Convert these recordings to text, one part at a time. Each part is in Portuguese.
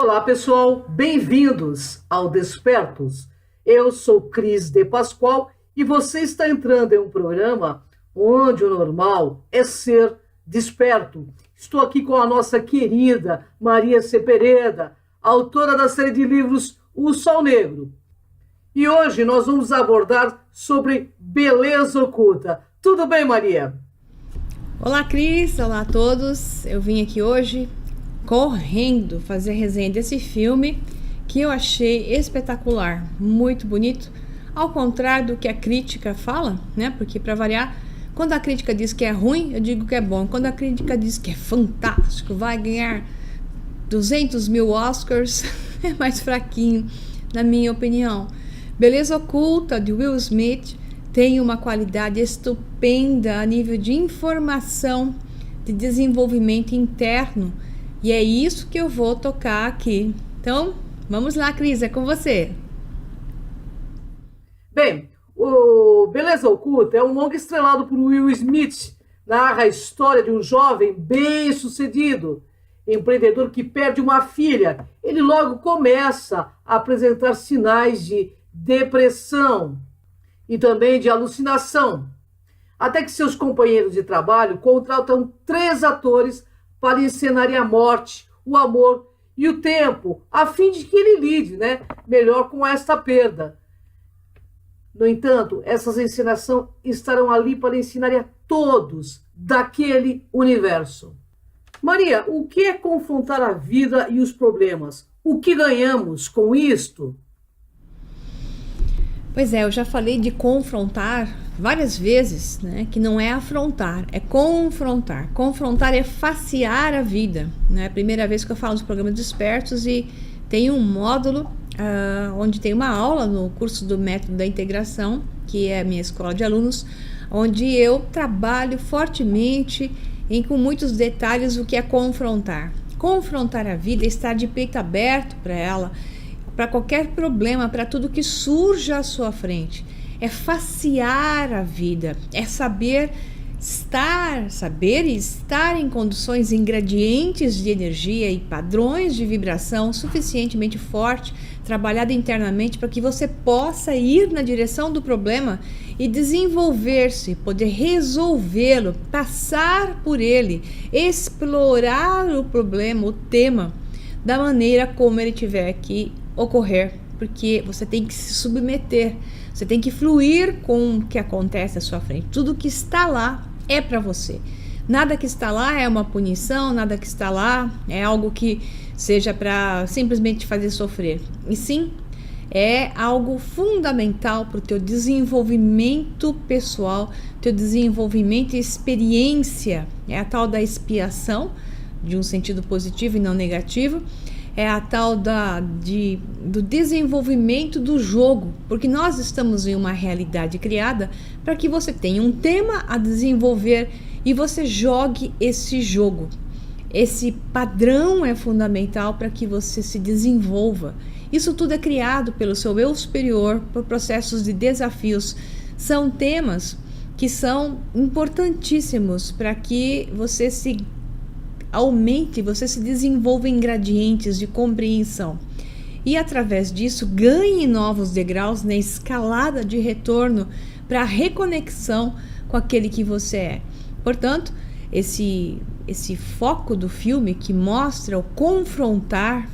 Olá, pessoal, bem-vindos ao Despertos. Eu sou Cris de Pascoal e você está entrando em um programa onde o normal é ser desperto. Estou aqui com a nossa querida Maria Cepereda, autora da série de livros O Sol Negro. E hoje nós vamos abordar sobre beleza oculta. Tudo bem, Maria? Olá, Cris. Olá a todos. Eu vim aqui hoje correndo fazer resenha desse filme que eu achei espetacular, muito bonito, ao contrário do que a crítica fala, né? Porque, para variar, quando a crítica diz que é ruim, eu digo que é bom. Quando a crítica diz que é fantástico, vai ganhar 200 mil Oscars, é mais fraquinho, na minha opinião. Beleza Oculta, de Will Smith, tem uma qualidade estupenda a nível de informação, de desenvolvimento interno, e é isso que eu vou tocar aqui. Então, vamos lá, Cris, é com você. Bem, o Beleza Oculta é um longa estrelado por Will Smith. Narra a história de um jovem bem-sucedido, empreendedor que perde uma filha. Ele logo começa a apresentar sinais de depressão e também de alucinação. Até que seus companheiros de trabalho contratam 3 atores para encenarem a morte, o amor e o tempo, a fim de que ele lide, melhor com esta perda. No entanto, essas encenações estarão ali para ensinar a todos daquele universo. Maria, o que é confrontar a vida e os problemas? O que ganhamos com isto? Pois é, eu já falei de confrontar várias vezes, né? Que não é afrontar, é confrontar. Confrontar é facear a vida, né? É a primeira vez que eu falo dos programas Despertos e tem um módulo onde tem uma aula no curso do Método da Integração, que é a minha escola de alunos, onde eu trabalho fortemente com muitos detalhes o que é confrontar. Confrontar a vida é estar de peito aberto para ela, para qualquer problema, para tudo que surja à sua frente. É facear a vida, é saber e estar em condições, ingredientes de energia e padrões de vibração suficientemente forte, trabalhado internamente para que você possa ir na direção do problema e desenvolver-se, poder resolvê-lo, passar por ele, explorar o problema, o tema, da maneira como ele tiver que ocorrer, porque você tem que se submeter, você tem que fluir com o que acontece à sua frente. Tudo que está lá é para você. Nada que está lá é uma punição, nada que está lá é algo que seja para simplesmente te fazer sofrer. E sim, é algo fundamental para o teu desenvolvimento pessoal, teu desenvolvimento e experiência. É a tal da expiação, de um sentido positivo e não negativo. É a tal do desenvolvimento do jogo, porque nós estamos em uma realidade criada para que você tenha um tema a desenvolver e você jogue esse jogo. Esse padrão é fundamental para que você se desenvolva. Isso tudo é criado pelo seu eu superior, por processos de desafios. São temas que são importantíssimos para que você se aumente, você se desenvolva em gradientes de compreensão e através disso ganhe novos degraus na escalada de retorno para a reconexão com aquele que você é. Portanto, esse foco do filme que mostra o confrontar,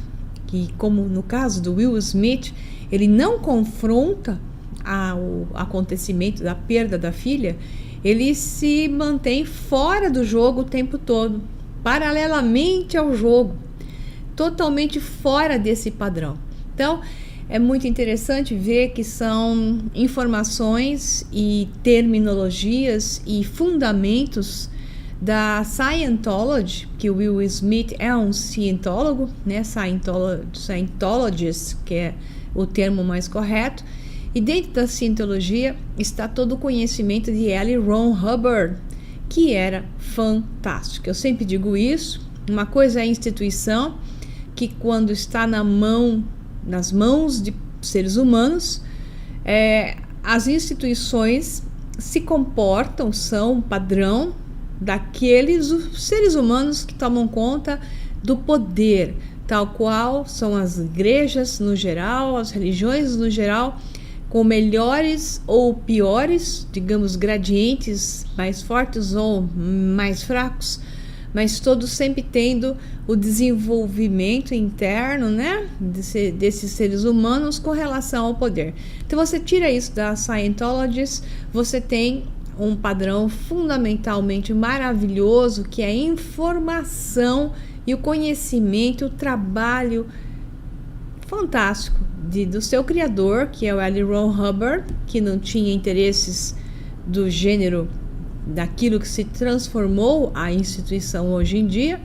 que como no caso do Will Smith, ele não confronta o acontecimento da perda da filha, ele se mantém fora do jogo o tempo todo, paralelamente ao jogo, totalmente fora desse padrão. Então, é muito interessante ver que são informações e terminologias e fundamentos da Scientology, que o Will Smith é um cientólogo, né? Scientologist, que é o termo mais correto, e dentro da cientologia está todo o conhecimento de L. Ron Hubbard, que era fantástico. Eu sempre digo isso, uma coisa é a instituição, que quando está nas mãos de seres humanos, as instituições se comportam, são padrão daqueles seres humanos que tomam conta do poder, tal qual são as igrejas no geral, as religiões no geral, com melhores ou piores, digamos, gradientes mais fortes ou mais fracos, mas todos sempre tendo o desenvolvimento interno, né, desses seres humanos com relação ao poder. Então você tira isso da Scientology, você tem um padrão fundamentalmente maravilhoso, que é a informação e o conhecimento, o trabalho fantástico do seu criador, que é o L. Ron Hubbard, que não tinha interesses do gênero daquilo que se transformou a instituição hoje em dia,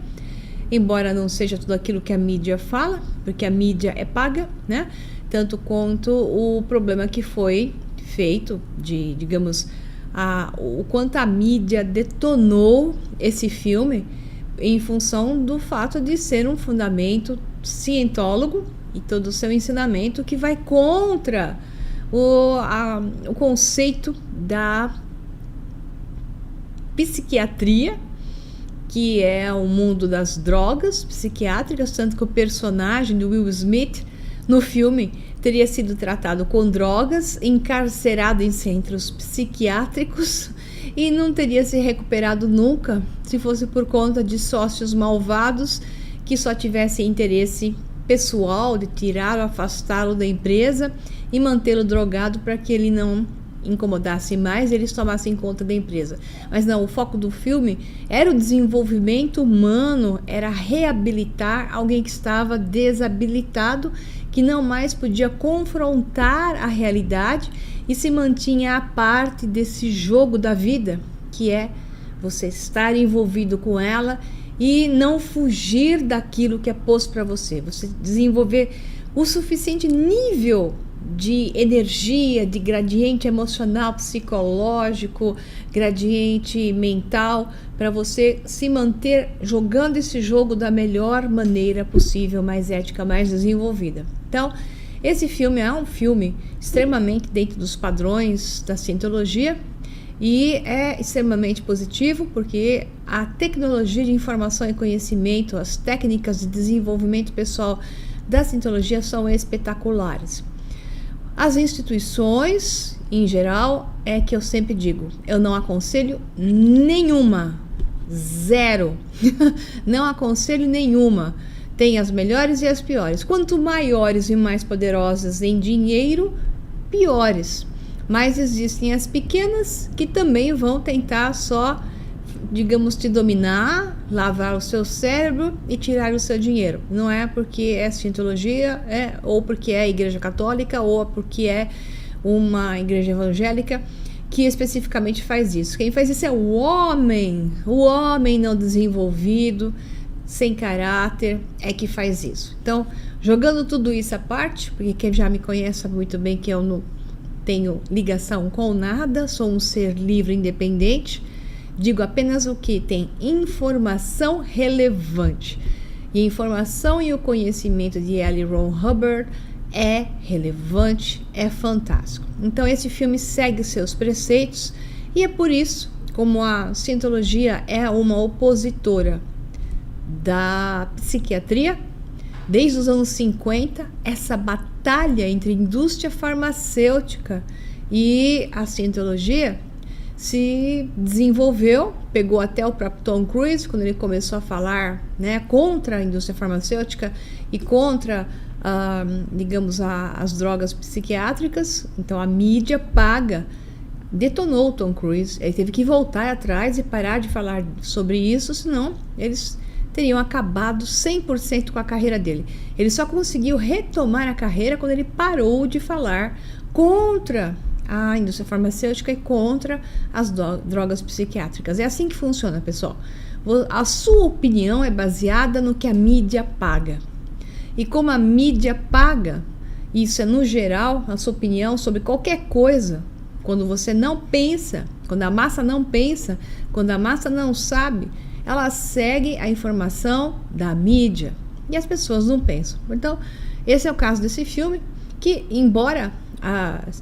embora não seja tudo aquilo que a mídia fala, porque a mídia é paga, né? Tanto quanto o problema que foi feito de, digamos, o quanto a mídia detonou esse filme em função do fato de ser um fundamento cientólogo e todo o seu ensinamento que vai contra o conceito da psiquiatria, que é o mundo das drogas psiquiátricas, tanto que o personagem do Will Smith no filme teria sido tratado com drogas, encarcerado em centros psiquiátricos e não teria se recuperado nunca se fosse por conta de sócios malvados que só tivessem interesse pessoal de tirá-lo, afastá-lo da empresa e mantê-lo drogado para que ele não incomodasse mais e eles tomassem conta da empresa. Mas não, o foco do filme era o desenvolvimento humano, era reabilitar alguém que estava desabilitado, que não mais podia confrontar a realidade e se mantinha à parte desse jogo da vida, que é você estar envolvido com ela e não fugir daquilo que é posto para você. Você desenvolver o suficiente nível de energia, de gradiente emocional, psicológico, gradiente mental, para você se manter jogando esse jogo da melhor maneira possível, mais ética, mais desenvolvida. Então, esse filme é um filme extremamente dentro dos padrões da Scientologia e é extremamente positivo porque a tecnologia de informação e conhecimento, as técnicas de desenvolvimento pessoal da Scientologia são espetaculares. As instituições, em geral, é que eu sempre digo, eu não aconselho nenhuma, zero, não aconselho nenhuma. Tem as melhores e as piores. Quanto maiores e mais poderosas em dinheiro, piores. Mas existem as pequenas que também vão tentar só, digamos, te dominar, lavar o seu cérebro e tirar o seu dinheiro. Não é porque é Scientologia, ou porque é Igreja Católica, ou porque é uma igreja evangélica que especificamente faz isso. Quem faz isso é o homem não desenvolvido, sem caráter, é que faz isso. Então, jogando tudo isso à parte, porque quem já me conhece sabe muito bem que eu não tenho ligação com nada, sou um ser livre, independente, digo apenas o que tem informação relevante. E a informação e o conhecimento de L. Ron Hubbard é relevante, é fantástico. Então esse filme segue seus preceitos e é por isso, como a Scientologia é uma opositora da psiquiatria, desde os anos 50, essa batalha entre indústria farmacêutica e a Scientologia se desenvolveu, pegou até o próprio Tom Cruise, quando ele começou a falar, né, contra a indústria farmacêutica e contra, digamos, as drogas psiquiátricas. Então a mídia paga detonou o Tom Cruise, ele teve que voltar atrás e parar de falar sobre isso, senão eles teriam acabado 100% com a carreira dele. Ele só conseguiu retomar a carreira quando ele parou de falar contra a indústria farmacêutica e contra as drogas psiquiátricas. É assim que funciona, pessoal. A sua opinião é baseada no que a mídia paga. E como a mídia paga, isso é no geral, a sua opinião sobre qualquer coisa, quando você não pensa, quando a massa não pensa, quando a massa não sabe, ela segue a informação da mídia e as pessoas não pensam. Então, esse é o caso desse filme, que embora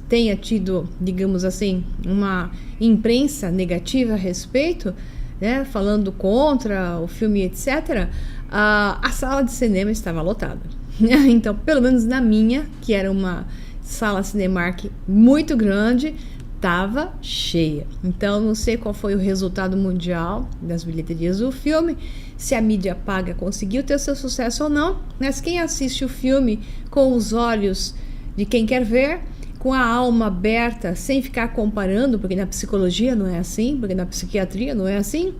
tenha tido, digamos assim, uma imprensa negativa a respeito, né, falando contra o filme, etc., a sala de cinema estava lotada. Então, pelo menos na minha, que era uma sala Cinemark muito grande, estava cheia. Então, não sei qual foi o resultado mundial das bilheterias do filme, se a mídia paga conseguiu ter seu sucesso ou não, mas quem assiste o filme com os olhos de quem quer ver, com a alma aberta, sem ficar comparando, porque na psicologia não é assim, porque na psiquiatria não é assim.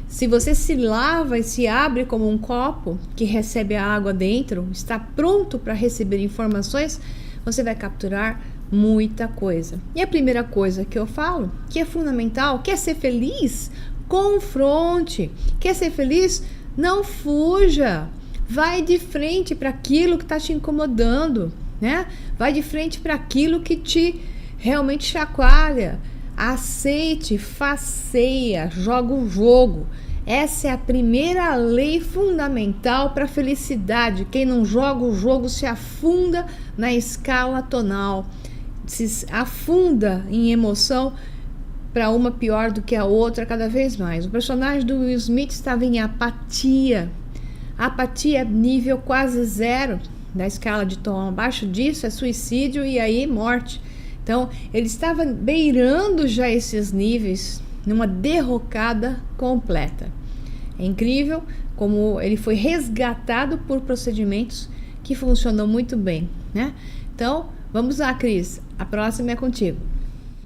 Se você se lava e se abre como um copo que recebe a água dentro, está pronto para receber informações, você vai capturar muita coisa. E a primeira coisa que eu falo, que é fundamental, quer ser feliz? Confronte. Quer ser feliz? Não fuja. Vai de frente para aquilo que está te incomodando, né? Vai de frente para aquilo que te realmente chacoalha. Aceite, faceia, joga o jogo. Essa é a primeira lei fundamental para a felicidade. Quem não joga o jogo se afunda na escala tonal, se afunda em emoção para uma pior do que a outra cada vez mais. O personagem do Will Smith estava em apatia. Apatia nível quase zero da escala de tom. Abaixo disso é suicídio e aí morte. Então, ele estava beirando já esses níveis numa derrocada completa. É incrível como ele foi resgatado por procedimentos que funcionam muito bem, né? Então, vamos lá, Cris. A próxima é contigo.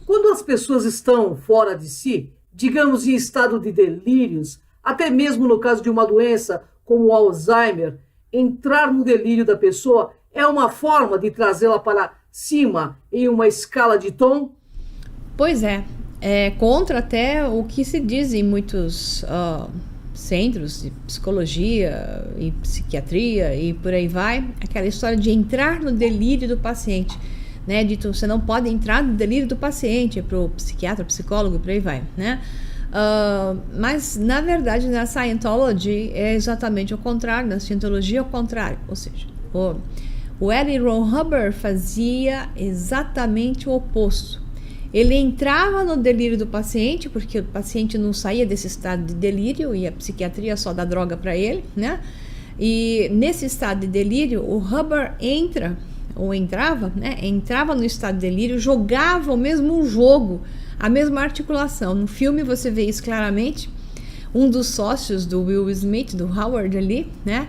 Quando as pessoas estão fora de si, digamos em estado de delírios, até mesmo no caso de uma doença como o Alzheimer, entrar no delírio da pessoa é uma forma de trazê-la para cima em uma escala de tom? Pois é contra até o que se diz em muitos centros de psicologia e psiquiatria e por aí vai, aquela história de entrar no delírio do paciente, né? Dito, você não pode entrar no delírio do paciente, para o psiquiatra, psicólogo, por aí vai, né? Mas na verdade na Scientology é exatamente o contrário, na Scientologia é o contrário, ou seja, o L. Ron Hubbard fazia exatamente o oposto. Ele entrava no delírio do paciente, porque o paciente não saía desse estado de delírio e a psiquiatria só dá droga para ele, né? E nesse estado de delírio, o Hubbard entrava no estado de delírio, jogava o mesmo jogo, a mesma articulação. No filme você vê isso claramente. Um dos sócios do Will Smith, do Howard ali, né?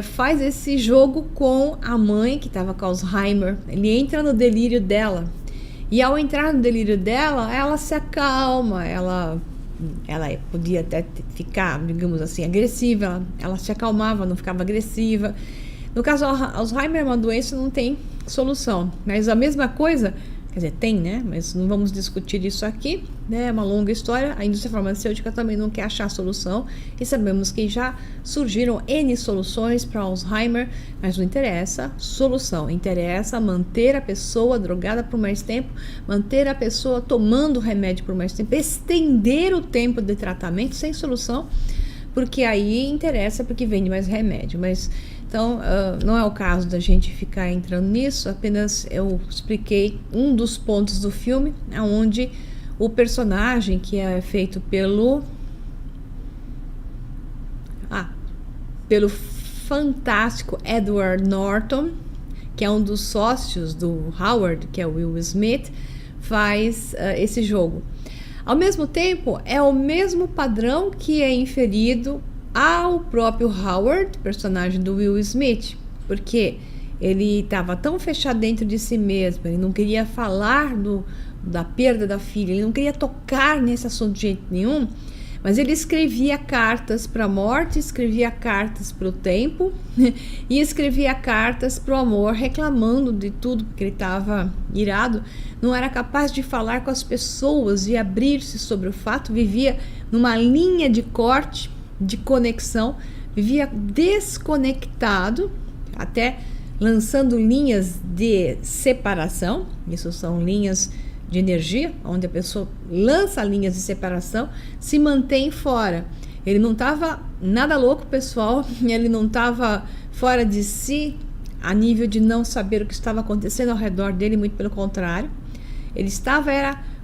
Faz esse jogo com a mãe que estava com Alzheimer. Ele entra no delírio dela. E ao entrar no delírio dela, ela se acalma, ela podia até ficar, digamos assim, agressiva, ela se acalmava, não ficava agressiva. No caso, Alzheimer é uma doença, não tem solução, mas a mesma coisa, quer dizer, tem, né? Mas não vamos discutir isso aqui, né? É uma longa história. A indústria farmacêutica também não quer achar solução e sabemos que já surgiram N soluções para Alzheimer, mas não interessa solução, interessa manter a pessoa drogada por mais tempo, manter a pessoa tomando remédio por mais tempo, estender o tempo de tratamento sem solução, porque aí interessa porque vende mais remédio, mas então não é o caso da gente ficar entrando nisso, apenas eu expliquei um dos pontos do filme, onde o personagem que é feito pelo fantástico Edward Norton, que é um dos sócios do Howard, que é o Will Smith, faz esse jogo. Ao mesmo tempo, é o mesmo padrão que é inferido ao próprio Howard, personagem do Will Smith, porque ele estava tão fechado dentro de si mesmo, ele não queria falar da perda da filha, ele não queria tocar nesse assunto de jeito nenhum, mas ele escrevia cartas para a morte, escrevia cartas para o tempo e escrevia cartas para o amor, reclamando de tudo, porque ele estava irado, não era capaz de falar com as pessoas e abrir-se sobre o fato, vivia numa linha de corte, de conexão, vivia desconectado, até lançando linhas de separação. Isso são linhas de energia, onde a pessoa lança linhas de separação, se mantém fora. Ele não estava nada louco, pessoal, ele não estava fora de si a nível de não saber o que estava acontecendo ao redor dele, muito pelo contrário. Ele estava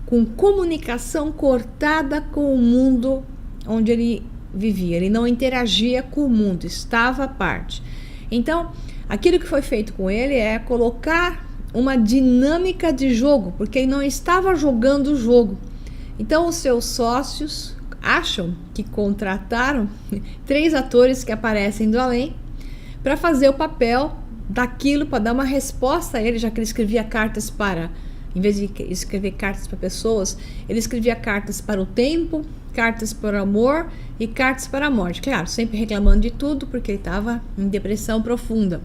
com comunicação cortada com o mundo onde ele vivia, ele não interagia com o mundo, estava à parte. Então, aquilo que foi feito com ele é colocar uma dinâmica de jogo, porque ele não estava jogando o jogo. Então, os seus sócios acham que contrataram 3 atores que aparecem do além para fazer o papel daquilo, para dar uma resposta a ele, já que ele escrevia cartas para, em vez de escrever cartas para pessoas, ele escrevia cartas para o tempo, cartas para o amor e cartas para a morte. Claro, sempre reclamando de tudo, porque ele estava em depressão profunda.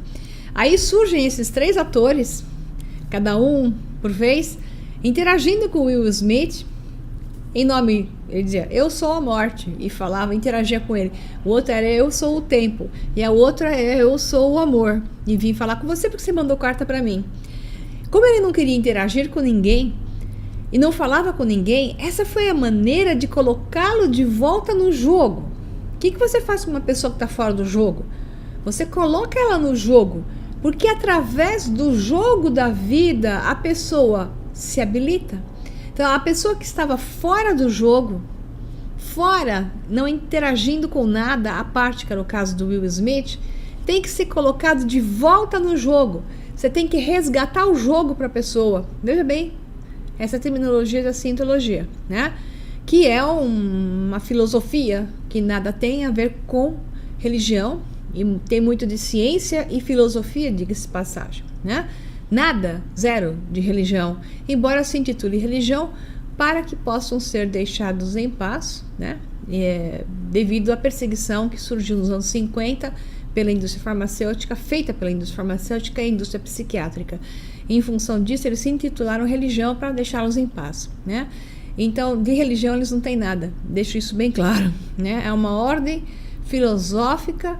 Aí surgem esses 3 atores, cada um por vez, interagindo com o Will Smith, em nome, ele dizia, eu sou a morte, e falava, interagia com ele. O outro era, eu sou o tempo, e a outra é, eu sou o amor, e vim falar com você porque você mandou carta para mim. Como ele não queria interagir com ninguém, e não falava com ninguém, essa foi a maneira de colocá-lo de volta no jogo. O que você faz com uma pessoa que está fora do jogo? Você coloca ela no jogo, porque através do jogo da vida, a pessoa se habilita. Então, a pessoa que estava fora do jogo, fora, não interagindo com nada, a parte que era o caso do Will Smith, tem que ser colocado de volta no jogo. Você tem que resgatar o jogo para a pessoa. Veja bem, essa terminologia da cientologia, né? Que é uma filosofia que nada tem a ver com religião, e tem muito de ciência e filosofia, diga-se de passagem, né? Nada, zero de religião, embora se intitule religião, para que possam ser deixados em paz, né? Devido à perseguição que surgiu nos anos 50 pela indústria farmacêutica, feita pela indústria farmacêutica e indústria psiquiátrica. Em função disso, eles se intitularam religião para deixá-los em paz, né? Então, de religião eles não têm nada, deixo isso bem claro, né? É uma ordem filosófica,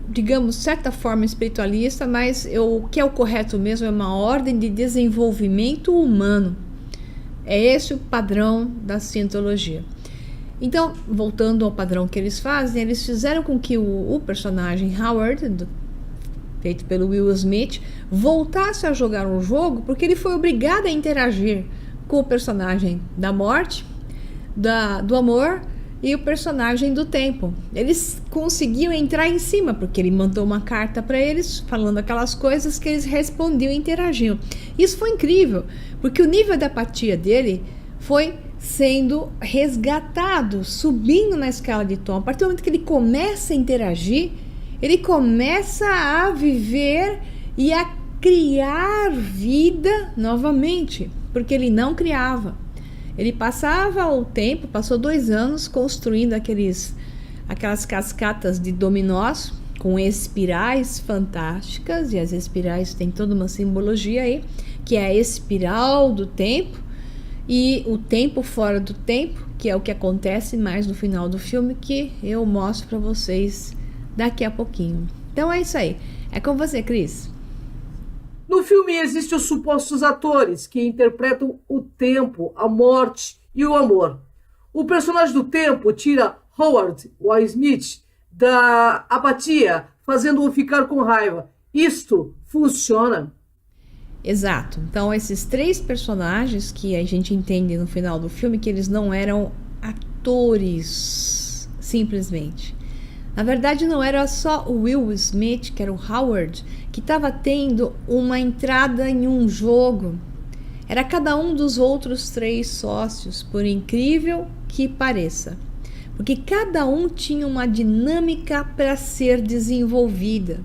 digamos, de certa forma espiritualista, mas o que é o correto mesmo é uma ordem de desenvolvimento humano. É esse o padrão da cientologia. Então, voltando ao padrão que eles fazem, eles fizeram com que o personagem Howard, feito pelo Will Smith, voltasse a jogar um jogo, porque ele foi obrigado a interagir com o personagem da morte, do amor e o personagem do tempo. Eles conseguiam entrar em cima, porque ele mandou uma carta para eles, falando aquelas coisas que eles respondiam e interagiam. Isso foi incrível, porque o nível de apatia dele foi sendo resgatado, subindo na escala de tom. A partir do momento que ele começa a interagir, ele começa a viver e a criar vida novamente, porque ele não criava. Ele passava o tempo, passou 2 anos construindo aquelas cascatas de dominós com espirais fantásticas, e as espirais têm toda uma simbologia aí, que é a espiral do tempo e o tempo fora do tempo, que é o que acontece mais no final do filme, que eu mostro para vocês daqui a pouquinho. Então é isso aí. É com você, Cris. No filme existem os supostos atores que interpretam o tempo, a morte e o amor. O personagem do tempo tira Howard Will Smith da apatia, fazendo-o ficar com raiva. Isto funciona? Exato. Então, esses 3 personagens que a gente entende no final do filme, que eles não eram atores, simplesmente. Na verdade, não era só o Will Smith, que era o Howard, que estava tendo uma entrada em um jogo. Era cada um dos outros 3 sócios, por incrível que pareça. Porque cada um tinha uma dinâmica para ser desenvolvida.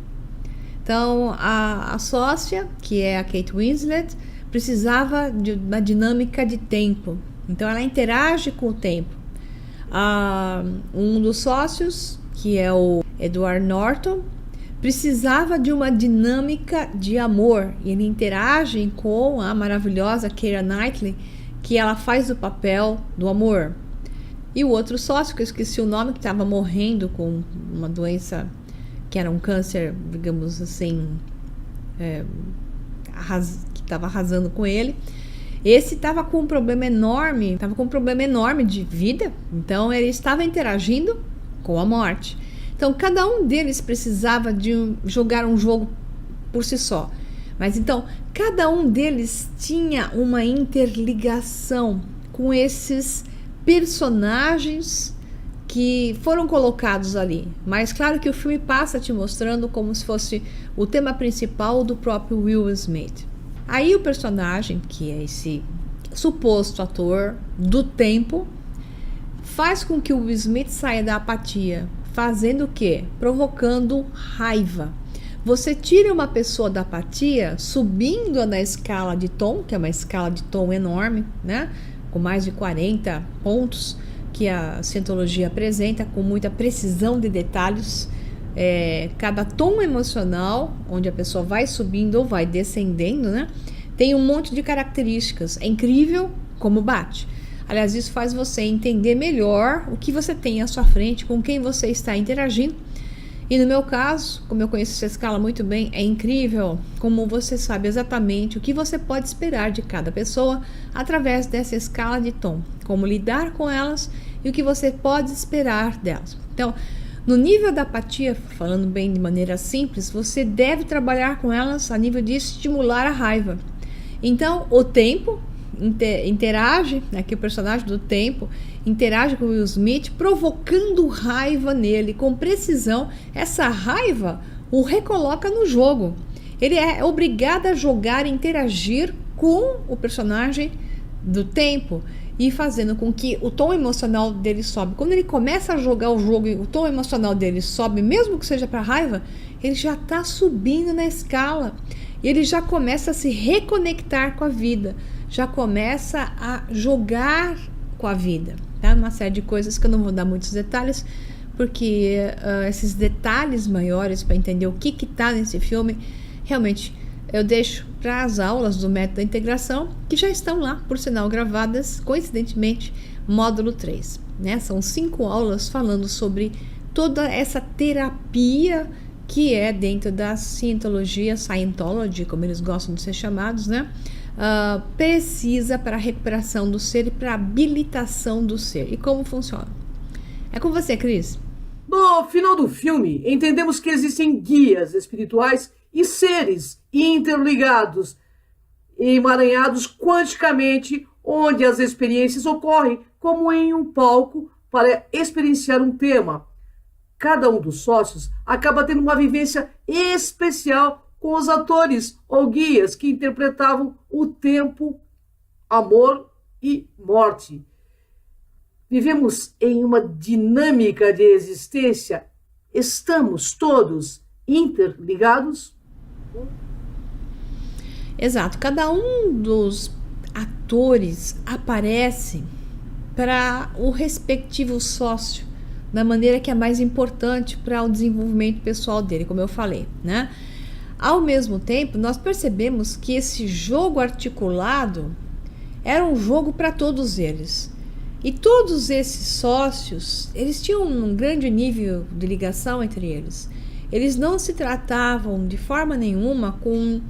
Então, a sócia, que é a Kate Winslet, precisava de uma dinâmica de tempo. Então, ela interage com o tempo. Um dos sócios, que é o Edward Norton, precisava de uma dinâmica de amor. E ele interage com a maravilhosa Keira Knightley, que ela faz o papel do amor. E o outro sócio, que eu esqueci o nome, que estava morrendo com uma doença que era um câncer, digamos assim, que estava arrasando com ele. Esse estava com um problema enorme, de vida, então ele estava interagindo com a morte. Então, cada um deles precisava jogar um jogo por si só. Mas então, cada um deles tinha uma interligação com esses personagens que foram colocados ali. Mas claro que o filme passa te mostrando como se fosse o tema principal do próprio Will Smith. Aí o personagem, que é esse suposto ator do tempo, faz com que o Will Smith saia da apatia, fazendo o quê? Provocando raiva. Você tira uma pessoa da apatia subindo na escala de tom, que é uma escala de tom enorme, né? Com mais de 40 pontos que a Scientology apresenta, com muita precisão de detalhes. Cada tom emocional, onde a pessoa vai subindo ou vai descendendo, né? Tem um monte de características. É incrível como bate. Aliás, isso faz você entender melhor o que você tem à sua frente, com quem você está interagindo. E no meu caso, como eu conheço essa escala muito bem, é incrível como você sabe exatamente o que você pode esperar de cada pessoa através dessa escala de tom, como lidar com elas e o que você pode esperar delas. Então, no nível da apatia, falando bem de maneira simples, você deve trabalhar com elas a nível de estimular a raiva. Então, o tempo interage, aqui o personagem do tempo interage com o Will Smith, provocando raiva nele com precisão. Essa raiva o recoloca no jogo. Ele é obrigado a jogar e interagir com o personagem do tempo e fazendo com que o tom emocional dele sobe. Quando ele começa a jogar o jogo e o tom emocional dele sobe, mesmo que seja para raiva, ele já está subindo na escala e ele já começa a se reconectar com a vida, já começa a jogar com a vida, tá? Uma série de coisas que eu não vou dar muitos detalhes, porque esses detalhes maiores para entender o que está nesse filme, realmente eu deixo para as aulas do método da integração, que já estão lá, por sinal, gravadas, coincidentemente, módulo 3, né? São 5 aulas falando sobre toda essa terapia que é dentro da Scientology, como eles gostam de ser chamados, né? Precisa para a recuperação do ser e para a habilitação do ser. E como funciona? É com você, Cris. No final do filme, entendemos que existem guias espirituais e seres interligados, emaranhados quanticamente, onde as experiências ocorrem como em um palco para experienciar um tema. Cada um dos sócios acaba tendo uma vivência especial com os atores ou guias que interpretavam o tempo, amor e morte. Vivemos em uma dinâmica de existência. Estamos todos interligados? Exato. Cada um dos atores aparece para o respectivo sócio da maneira que é mais importante para o desenvolvimento pessoal dele, como eu falei, né? Ao mesmo tempo, nós percebemos que esse jogo articulado era um jogo para todos eles. E todos esses sócios, eles tinham um grande nível de ligação entre eles. Eles não se tratavam de forma nenhuma com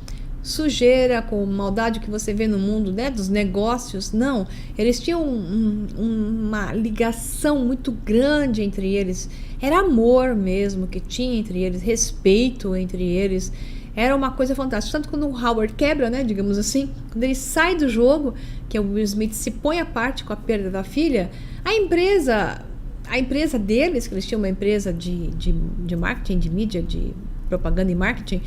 sujeira, com maldade que você vê no mundo, né, dos negócios. Não, eles tinham uma ligação muito grande entre eles. Era amor mesmo que tinha entre eles, respeito entre eles. Era uma coisa fantástica. Tanto quando o Howard quebra, né, digamos assim, quando ele sai do jogo, que o Will Smith se põe à parte com a perda da filha, a empresa deles, que eles tinham uma empresa de marketing, de mídia, de propaganda e marketing,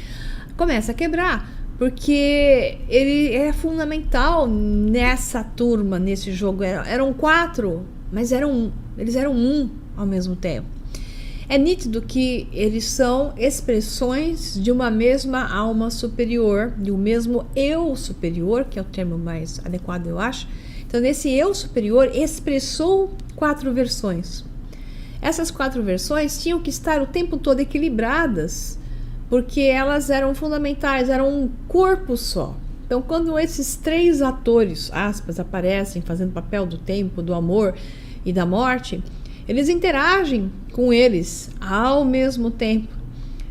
começa a quebrar, porque ele é fundamental nessa turma, nesse jogo. Eram 4, mas eles eram um ao mesmo tempo. É nítido que eles são expressões de uma mesma alma superior, de um mesmo eu superior, que é o termo mais adequado, eu acho. Então, nesse eu superior expressou 4 versões. Essas 4 versões tinham que estar o tempo todo equilibradas, porque elas eram fundamentais, eram um corpo só. Então, quando esses 3 atores, aspas, aparecem fazendo papel do tempo, do amor e da morte, eles interagem com eles ao mesmo tempo.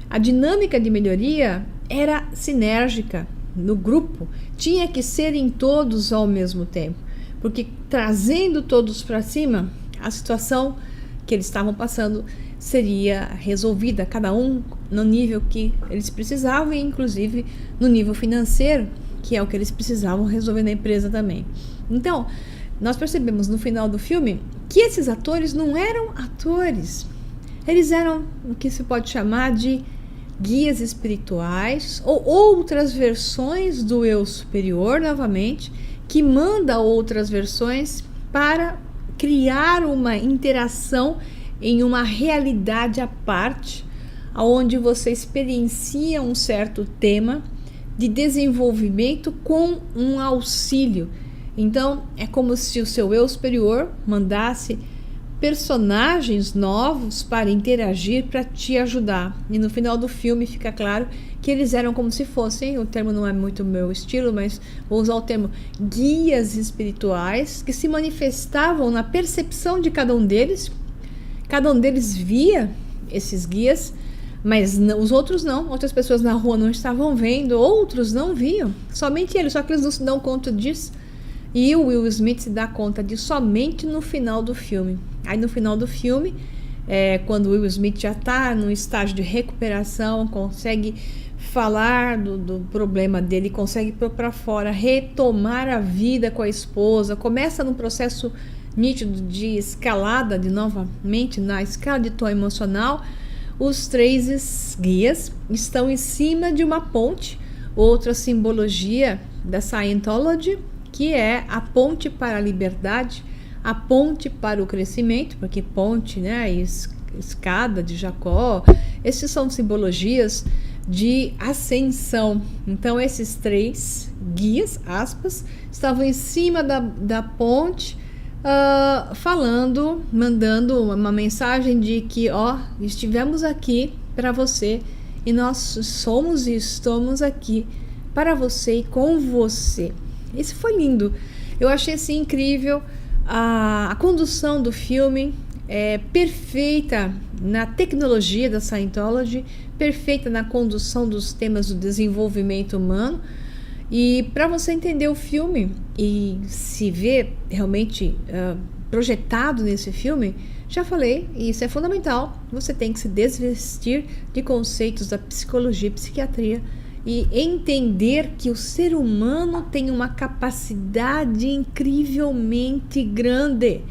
A dinâmica de melhoria era sinérgica no grupo, tinha que ser em todos ao mesmo tempo, porque trazendo todos para cima, a situação que eles estavam passando seria resolvida, cada um no nível que eles precisavam, e inclusive no nível financeiro, que é o que eles precisavam resolver na empresa também. Então, nós percebemos no final do filme que esses atores não eram atores. Eles eram o que se pode chamar de guias espirituais ou outras versões do eu superior, novamente, que manda outras versões para criar uma interação em uma realidade à parte, onde você experiencia um certo tema de desenvolvimento com um auxílio. Então, é como se o seu eu superior mandasse personagens novos para interagir, para te ajudar. E no final do filme fica claro que eles eram como se fossem, o termo não é muito meu estilo, mas vou usar o termo guias espirituais, que se manifestavam na percepção de cada um deles. Cada um deles via esses guias, mas não, os outros não. Outras pessoas na rua não estavam vendo, outros não viam. Somente eles, só que eles não se dão conta disso. E o Will Smith se dá conta disso somente no final do filme. Aí no final do filme, quando o Will Smith já está no estágio de recuperação, consegue falar do problema dele, consegue pôr para fora, retomar a vida com a esposa, começa num processo nítido de escalada de novamente na escala de tom emocional. Os três guias estão em cima de uma ponte, outra simbologia da Scientology, que é a ponte para a liberdade, a ponte para o crescimento, porque ponte, né, escada de Jacó, esses são simbologias de ascensão. Então esses três guias, aspas, estavam em cima da ponte, falando, mandando uma mensagem de que, estivemos aqui para você e nós somos e estamos aqui para você e com você. Isso foi lindo. Eu achei assim incrível. A condução do filme é perfeita na tecnologia da Scientology, perfeita na condução dos temas do desenvolvimento humano. E para você entender o filme e se ver realmente projetado nesse filme, já falei, isso é fundamental, você tem que se desvestir de conceitos da psicologia e psiquiatria e entender que o ser humano tem uma capacidade incrivelmente grande.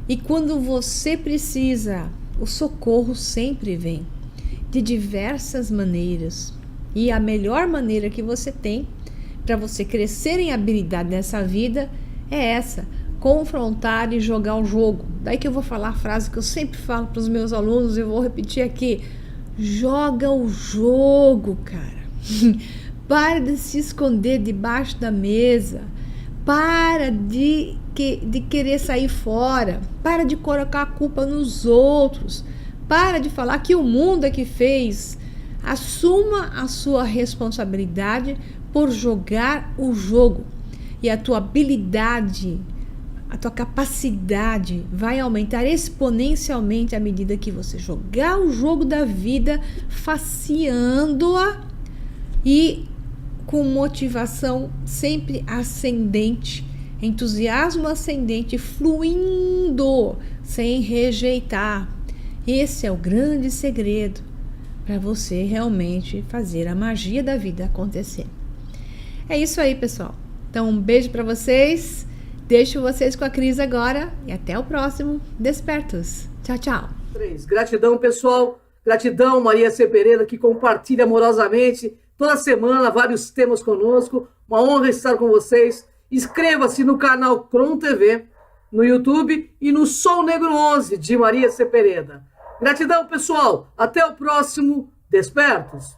E quando você precisa, o socorro sempre vem, de diversas maneiras. E a melhor maneira que você tem para você crescer em habilidade nessa vida é essa: confrontar e jogar o jogo. Daí que eu vou falar a frase que eu sempre falo para os meus alunos, eu vou repetir aqui: joga o jogo, cara. Para de se esconder debaixo da mesa, para de querer sair fora, para de colocar a culpa nos outros, para de falar que o mundo é que fez. Assuma a sua responsabilidade por jogar o jogo, e a tua habilidade, a tua capacidade vai aumentar exponencialmente à medida que você jogar o jogo da vida, faceando-a e com motivação sempre ascendente, entusiasmo ascendente, fluindo, sem rejeitar. Esse é o grande segredo para você realmente fazer a magia da vida acontecer. É isso aí, pessoal. Então, um beijo para vocês. Deixo vocês com a Cris agora e até o próximo Despertos. Tchau, tchau. Gratidão, pessoal. Gratidão, Maria C. Pereira, que compartilha amorosamente toda semana vários temas conosco. Uma honra estar com vocês. Inscreva-se no canal Kron TV, no YouTube e no Sol Negro 11 de Maria C. Pereira. Gratidão, pessoal. Até o próximo Despertos.